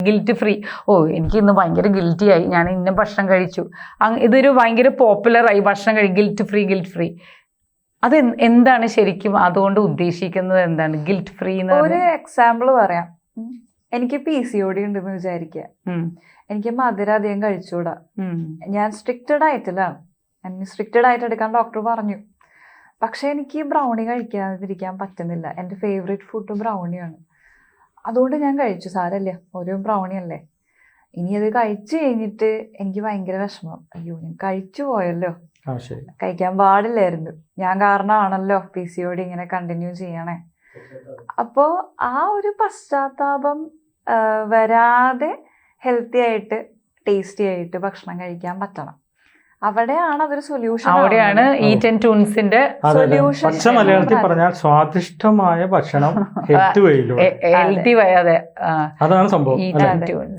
Guilt free. എനിക്ക് ഇന്ന് ഭയങ്കര ഗിൽറ്റി ആയി, ഞാൻ ഇന്ന ഭക്ഷണം കഴിച്ചു. ഇതൊരു ഭയങ്കര പോപ്പുലറായി, ഭക്ഷണം ഗിൽറ്റ് ഫ്രീ. അത് എന്താണ് ശരിക്കും അതുകൊണ്ട് ഉദ്ദേശിക്കുന്നത്? എന്താണ് ഗിൽറ്റ് ഫ്രീ? ഒരു എക്സാമ്പിൾ പറയാം. എനിക്ക് PCOD ഉണ്ടെന്ന് വിചാരിക്കുക. എനിക്ക് മധുരം അധികം കഴിച്ചുകൂടാ. ഞാൻ സ്ട്രിക്റ്റഡ് ഡയറ്റിലാണ്. സ്ട്രിക്റ്റഡ് ഡയറ്റ് എടുക്കാൻ ഡോക്ടർ പറഞ്ഞു. പക്ഷെ എനിക്ക് ബ്രൗണി കഴിക്കാതിരിക്കാൻ പറ്റുന്നില്ല. എൻ്റെ ഫേവറേറ്റ് ഫുഡ് ബ്രൗണിയാണ്. അതുകൊണ്ട് ഞാൻ കഴിച്ചു. സാരമില്ല, ഒരു ബ്രൗണി അല്ലേ. ഇനി അത് കഴിച്ചു കഴിഞ്ഞിട്ട് എനിക്ക് ഭയങ്കര വിഷമം. അയ്യോ, ഞാൻ കഴിച്ചു പോയല്ലോ, കഴിക്കാൻ പാടില്ലായിരുന്നു, ഞാൻ കാരണമാണല്ലോ PCOD ഇങ്ങനെ കണ്ടിന്യൂ ചെയ്യണേ. അപ്പോ ആ ഒരു പശ്ചാത്താപം വരാതെ ഹെൽത്തി ആയിട്ട് ടേസ്റ്റി ആയിട്ട് ഭക്ഷണം കഴിക്കാൻ പറ്റണം. അവിടെയാണ് അതൊരു സൊല്യൂഷൻ. അവിടെയാണ് ഈറ്റ് ആൻഡ് ട്യൂൺസിന്റെ സൊല്യൂഷൻ. പച്ച മലയാളത്തിൽ പറഞ്ഞാൽ സ്വാദിഷ്ടമായ ഭക്ഷണം ഹെൽത്തി വേ. അതെ, അതാണ് സംഭവം. Eat and tunes.